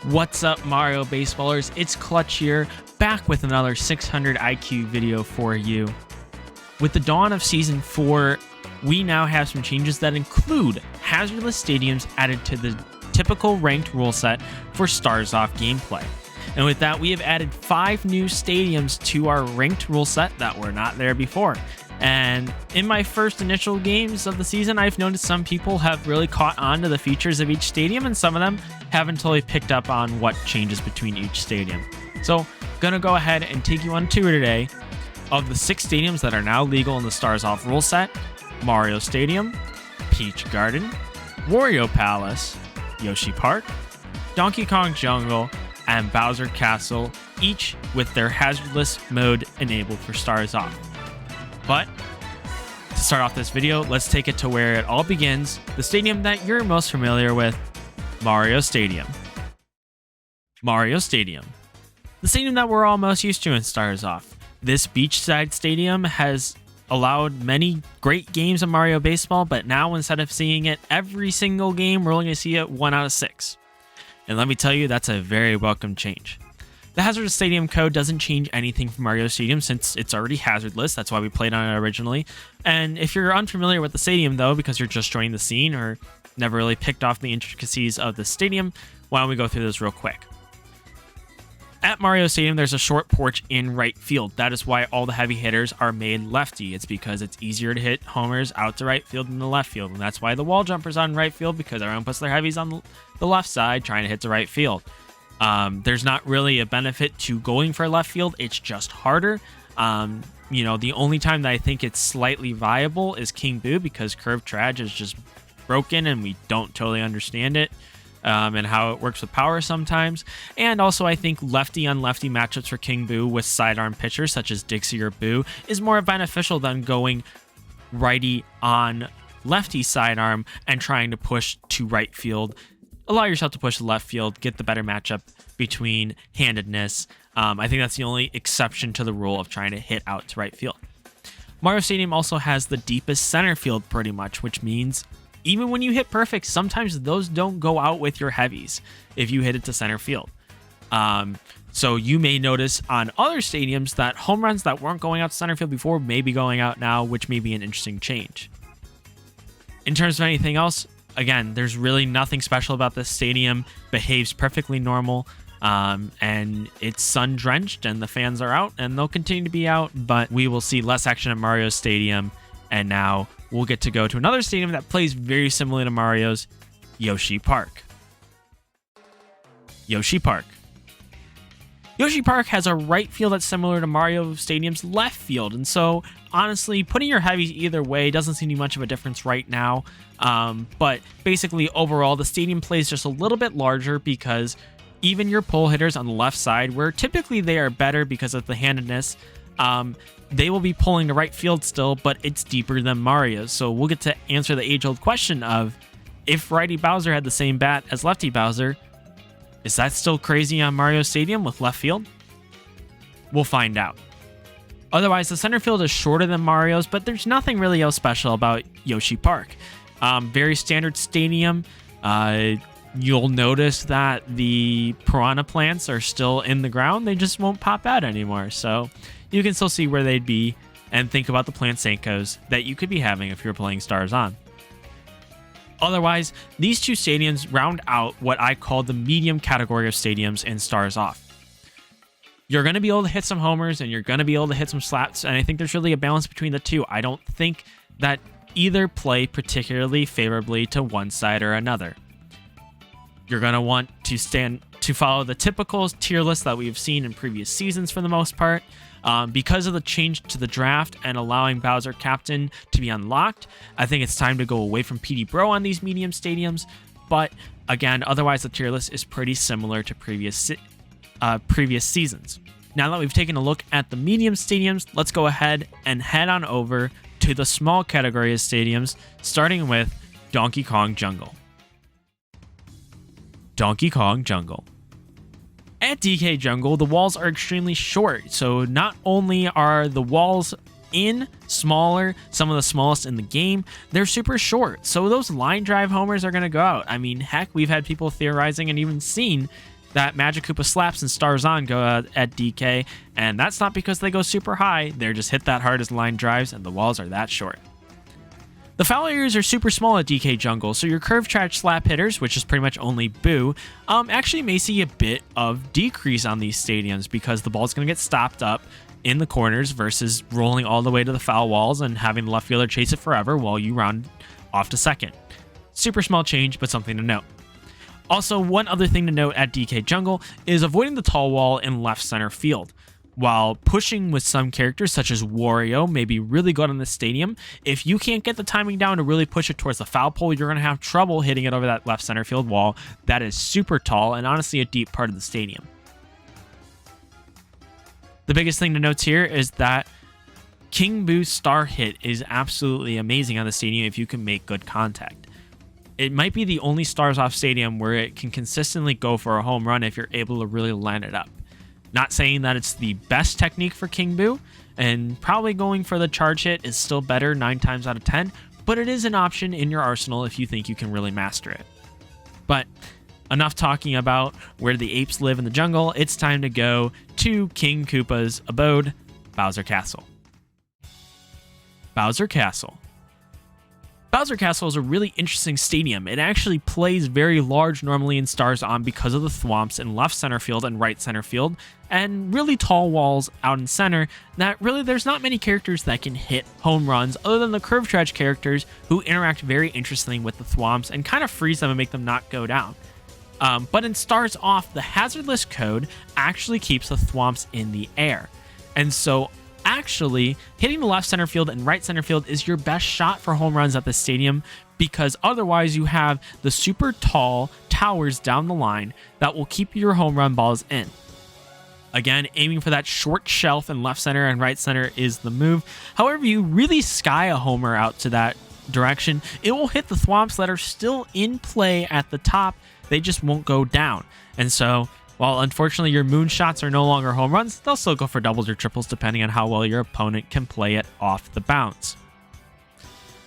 What's up, Mario Baseballers? It's Clutch here, back with another 600 IQ video for you. With the dawn of Season 4, we now have some changes that include hazardless stadiums added to the typical ranked rule set for Stars Off gameplay. And with that, we have added 5 new stadiums to our ranked rule set that were not there before. And in my first initial games of the season, I've noticed some people have really caught on to the features of each stadium, and some of them haven't totally picked up on what changes between each stadium. So, gonna go ahead and take you on a tour today of the 6 stadiums that are now legal in the Stars Off rule set: Mario Stadium, Peach Garden, Wario Palace, Yoshi Park, Donkey Kong Jungle, and Bowser Castle, each with their hazardless mode enabled for Stars Off. But to start off this video, let's take it to where it all begins, the stadium that you're most familiar with, Mario Stadium. Mario Stadium, the stadium that we're all most used to in Stars Off. This beachside stadium has allowed many great games of Mario Baseball, but now instead of seeing it every single game, we're only going to see it 1 out of 6. And let me tell you, that's a very welcome change. The hazardous stadium code doesn't change anything from Mario Stadium since it's already hazardless. That's why we played on it originally. And if you're unfamiliar with the stadium, though, because you're just joining the scene or never really picked off the intricacies of the stadium, why don't we go through this real quick? At Mario Stadium, there's a short porch in right field. That is why all the heavy hitters are made lefty. It's because it's easier to hit homers out to right field than the left field. And that's why the wall jumper's on right field, because everyone puts their heavies on the left side trying to hit to right field. There's not really a benefit to going for left field. It's just harder. The only time that I think it's slightly viable is King Boo, because Curved Trage is just broken and we don't totally understand it. And how it works with power sometimes. And also, I think lefty on lefty matchups for King Boo with sidearm pitchers such as Dixie or Boo is more beneficial than going righty on lefty sidearm and trying to push to right field. Allow yourself to push to left field, get the better matchup between handedness. I think that's the only exception to the rule of trying to hit out to right field. Mario Stadium also has the deepest center field pretty much, which means even when you hit perfect, sometimes those don't go out with your heavies if you hit it to center field. So you may notice on other stadiums that home runs that weren't going out to center field before may be going out now, which may be an interesting change. In terms of anything else, again, there's really nothing special about this stadium. Behaves perfectly normal, and it's sun-drenched, and the fans are out, and they'll continue to be out, but we will see less action at Mario Stadium, and now we'll get to go to another stadium that plays very similarly to Mario's, Yoshi Park. Yoshi Park. Yoshi Park has a right field that's similar to Mario Stadium's left field, and so honestly, putting your heavies either way doesn't seem to be much of a difference right now. But basically, overall, the stadium plays just a little bit larger because even your pull hitters on the left side, where typically they are better because of the handedness, they will be pulling to right field still, but it's deeper than Mario's. So we'll get to answer the age-old question of, if righty Bowser had the same bat as lefty Bowser, is that still crazy on Mario Stadium with left field? We'll find out. Otherwise, the center field is shorter than Mario's, but there's nothing really else special about Yoshi Park. Very standard stadium. You'll notice that the piranha plants are still in the ground. They just won't pop out anymore. So you can still see where they'd be and think about the plant Sankos that you could be having if you're playing Stars On. Otherwise, these 2 stadiums round out what I call the medium category of stadiums in Stars Off. You're going to be able to hit some homers and you're going to be able to hit some slaps, and I think there's really a balance between the two. I don't think that either play particularly favorably to one side or another. You're going to want to follow the typical tier list that we've seen in previous seasons for the most part. Because of the change to the draft and allowing Bowser Captain to be unlocked, I think it's time to go away from PD Bro on these medium stadiums. But again, otherwise the tier list is pretty similar to previous seasons. Now that we've taken a look at the medium stadiums, let's go ahead and head on over to the small category of stadiums, starting with Donkey Kong Jungle. Donkey Kong Jungle. At DK Jungle, the walls are extremely short, so not only are the walls in smaller, some of the smallest in the game, they're super short, so those line drive homers are going to go out. I mean, heck, we've had people theorizing and even seen that Magic Koopa slaps and Stars On go at DK, and that's not because they go super high, they're just hit that hard as line drives, and the walls are that short. The foul areas are super small at DK Jungle, so your curve trash slap hitters, which is pretty much only Boo, actually may see a bit of decrease on these stadiums because the ball's going to get stopped up in the corners versus rolling all the way to the foul walls and having the left fielder chase it forever while you round off to second. Super small change, but something to note. Also, one other thing to note at DK Jungle is avoiding the tall wall in left center field. While pushing with some characters such as Wario may be really good on the stadium, if you can't get the timing down to really push it towards the foul pole, you're going to have trouble hitting it over that left center field wall that is super tall and honestly a deep part of the stadium. The biggest thing to note here is that King Boo's star hit is absolutely amazing on the stadium if you can make good contact. It might be the only Stars Off stadium where it can consistently go for a home run if you're able to really line it up. Not saying that it's the best technique for King Boo, and probably going for the charge hit is still better 9 times out of 10, but it is an option in your arsenal if you think you can really master it. But enough talking about where the apes live in the jungle, it's time to go to King Koopa's abode, Bowser Castle. Bowser Castle. Bowser Castle is a really interesting stadium. It actually plays very large normally in Stars On because of the thwomps in left center field and right center field, and really tall walls out in center that really there's not many characters that can hit home runs other than the curve trash characters who interact very interestingly with the thwomps and kind of freeze them and make them not go down. But in Stars Off, the hazardless code actually keeps the thwomps in the air. And so actually hitting the left center field and right center field is your best shot for home runs at the stadium, because otherwise you have the super tall towers down the line that will keep your home run balls in. Again, aiming for that short shelf in left center and right center is the move. However, you really sky a homer out to that direction, it will hit the thwomps that are still in play at the top. They just won't go down. And so while unfortunately your moon shots are no longer home runs, they'll still go for doubles or triples depending on how well your opponent can play it off the bounce.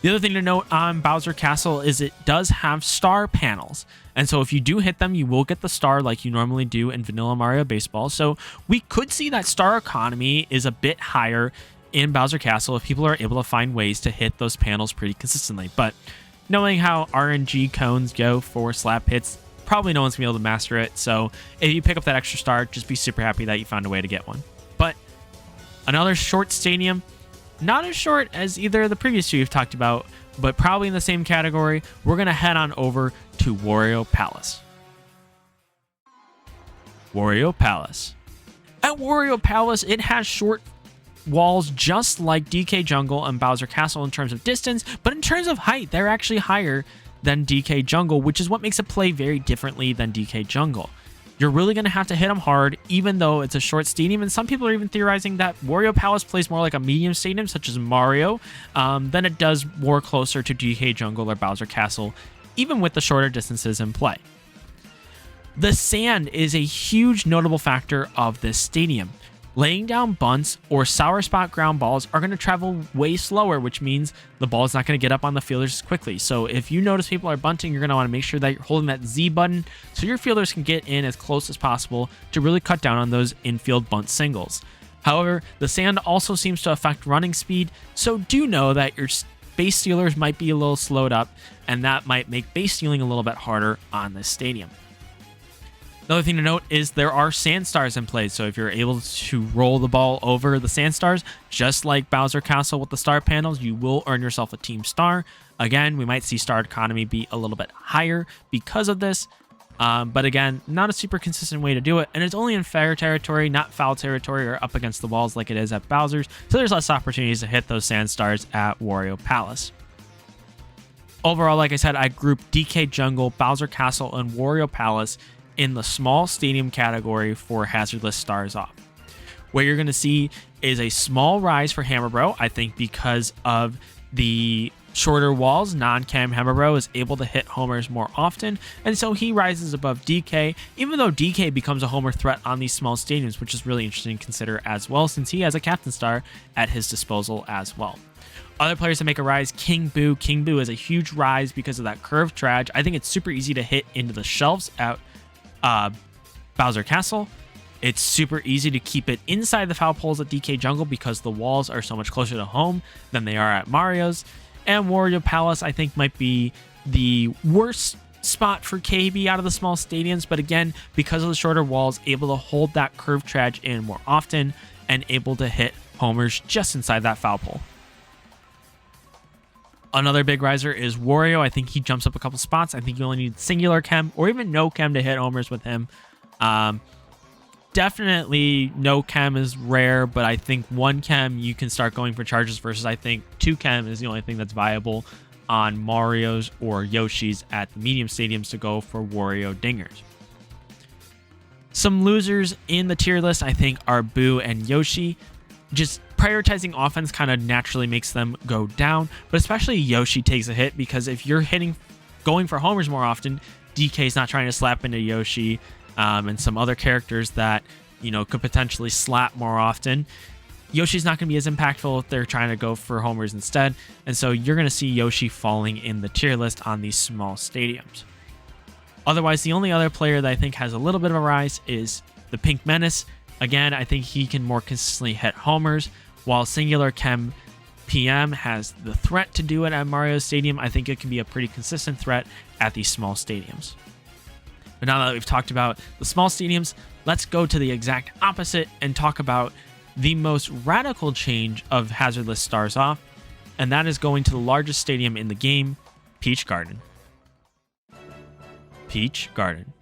The other thing to note on Bowser Castle is it does have star panels. And so if you do hit them, you will get the star like you normally do in Vanilla Mario Baseball. So we could see that star economy is a bit higher in Bowser Castle if people are able to find ways to hit those panels pretty consistently. But knowing how RNG cones go for slap hits, probably no one's gonna be able to master it. So if you pick up that extra star, just be super happy that you found a way to get one. But another short stadium, not as short as either of the previous two you've talked about, but probably in the same category, we're gonna head on over to Wario Palace. Wario Palace. At Wario Palace, it has short walls just like DK Jungle and Bowser Castle in terms of distance, but in terms of height, they're actually higher than DK Jungle, which is what makes it play very differently than DK Jungle. You're really going to have to hit them hard, even though it's a short stadium, and some people are even theorizing that Wario Palace plays more like a medium stadium, such as Mario, than it does more closer to DK Jungle or Bowser Castle, even with the shorter distances in play. The sand is a huge notable factor of this stadium. Laying down bunts or sour spot ground balls are going to travel way slower, which means the ball is not going to get up on the fielders as quickly. So if you notice people are bunting, you're going to want to make sure that you're holding that Z button so your fielders can get in as close as possible to really cut down on those infield bunt singles. However, the sand also seems to affect running speed, so do know that your base stealers might be a little slowed up, and that might make base stealing a little bit harder on this stadium. Another thing to note is there are sand stars in play, so if you're able to roll the ball over the sand stars, just like Bowser Castle with the star panels, you will earn yourself a team star. Again, we might see star economy be a little bit higher because of this, but again, not a super consistent way to do it, and it's only in fair territory, not foul territory or up against the walls like it is at Bowser's, so there's less opportunities to hit those sand stars at Wario Palace. Overall, like I said, I grouped DK Jungle, Bowser Castle, and Wario Palace in the small stadium category for hazardless Stars Off. What you're going to see is a small rise for Hammer Bro, I think because of the shorter walls. Non-cam Hammer Bro is able to hit homers more often, and so he rises above DK, even though DK becomes a homer threat on these small stadiums, which is really interesting to consider as well, since he has a Captain Star at his disposal as well. Other players to make a rise, King Boo. King Boo is a huge rise because of that curved trash. I think it's super easy to hit into the shelves at Bowser Castle, it's super easy to keep it inside the foul poles at DK Jungle because the walls are so much closer to home than they are at Mario's. And Wario Palace, I think, might be the worst spot for KB out of the small stadiums, but again, because of the shorter walls, able to hold that curved trash in more often and able to hit homers just inside that foul pole. Another big riser is Wario. I think he jumps up a couple spots. I think you only need singular chem or even no chem to hit homers with him. Definitely no chem is rare, but I think one chem you can start going for charges versus I think two chem is the only thing that's viable on Mario's or Yoshi's at the medium stadiums to go for Wario dingers. Some losers in the tier list I think are Boo and Yoshi. Just prioritizing offense kind of naturally makes them go down, but especially Yoshi takes a hit because if you're going for homers more often, DK's not trying to slap into Yoshi and some other characters that, could potentially slap more often. Yoshi's not going to be as impactful if they're trying to go for homers instead, and so you're going to see Yoshi falling in the tier list on these small stadiums. Otherwise, the only other player that I think has a little bit of a rise is the Pink Menace. Again, I think he can more consistently hit homers, while Singular Chem PM has the threat to do it at Mario Stadium. I think it can be a pretty consistent threat at these small stadiums. But now that we've talked about the small stadiums, let's go to the exact opposite and talk about the most radical change of Hazardless Stars Off, and that is going to the largest stadium in the game, Peach Garden. Peach Garden.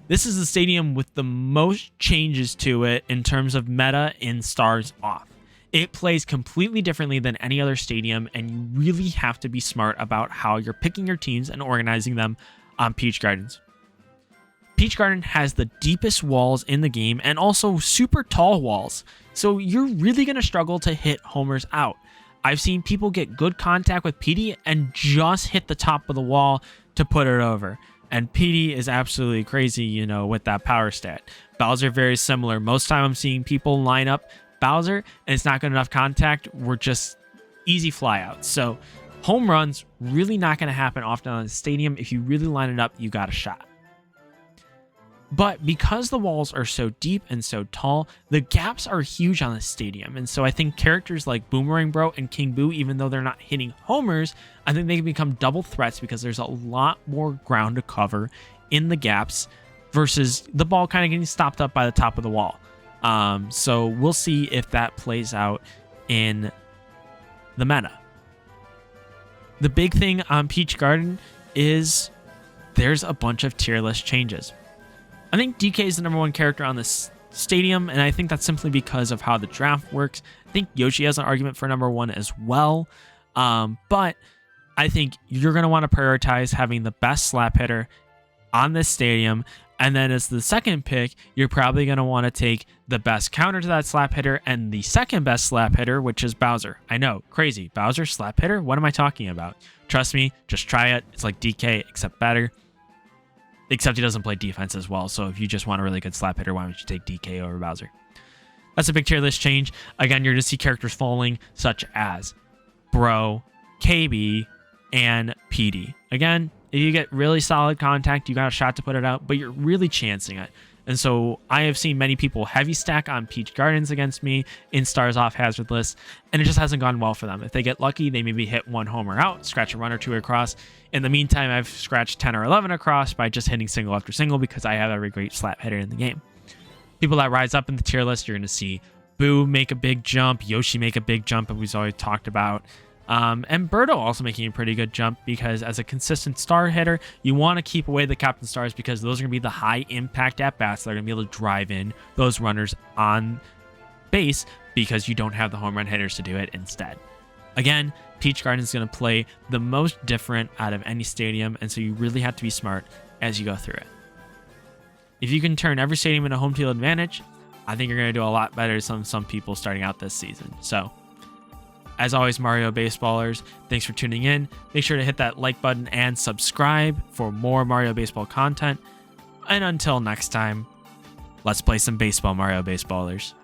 This is the stadium with the most changes to it in terms of meta in Stars Off. It plays completely differently than any other stadium, and you really have to be smart about how you're picking your teams and organizing them on Peach Gardens. Peach Garden has the deepest walls in the game and also super tall walls, so you're really going to struggle to hit homers out. I've seen people get good contact with Petey and just hit the top of the wall to put it over. And Petey is absolutely crazy, with that power stat. Bowser, very similar. Most time I'm seeing people line up Bowser and it's not good enough contact. We're just easy flyouts. So home runs really not going to happen often on the stadium. If you really line it up, you got a shot. But because the walls are so deep and so tall, the gaps are huge on the stadium. And so I think characters like Boomerang Bro and King Boo, even though they're not hitting homers, I think they can become double threats because there's a lot more ground to cover in the gaps versus the ball kind of getting stopped up by the top of the wall. So we'll see if that plays out in the meta. The big thing on Peach Garden is there's a bunch of tier list changes. I think DK is the number one character on this stadium, and I think that's simply because of how the draft works. I think Yoshi has an argument for number one as well, but I think you're going to want to prioritize having the best slap hitter on this stadium, and then as the second pick, you're probably going to want to take the best counter to that slap hitter and the second best slap hitter, which is Bowser. I know, crazy. Bowser, slap hitter? What am I talking about? Trust me, just try it. It's like DK, except better. Except he doesn't play defense as well, so if you just want a really good slap hitter, why don't you take DK over Bowser? That's a big tier list change. Again, you're going to see characters falling, such as Bro, KB, and PD. Again, if you get really solid contact, you got a shot to put it out, but you're really chancing it. And so I have seen many people heavy stack on Peach Gardens against me in Stars Off Hazardless, and it just hasn't gone well for them. If they get lucky, they maybe hit one homer out, scratch a run or two across. In the meantime, I've scratched 10 or 11 across by just hitting single after single because I have every great slap hitter in the game. People that rise up in the tier list, you're going to see Boo make a big jump, Yoshi make a big jump, as we've always talked about. And Birdo also making a pretty good jump because as a consistent star hitter, you want to keep away the Captain Stars because those are going to be the high impact at-bats that are going to be able to drive in those runners on base because you don't have the home run hitters to do it instead. Again, Peach Garden is going to play the most different out of any stadium, and so you really have to be smart as you go through it. If you can turn every stadium into home field advantage, I think you're going to do a lot better than some people starting out this season. So, as always, Mario Baseballers, thanks for tuning in. Make sure to hit that like button and subscribe for more Mario Baseball content. And until next time, let's play some baseball, Mario Baseballers.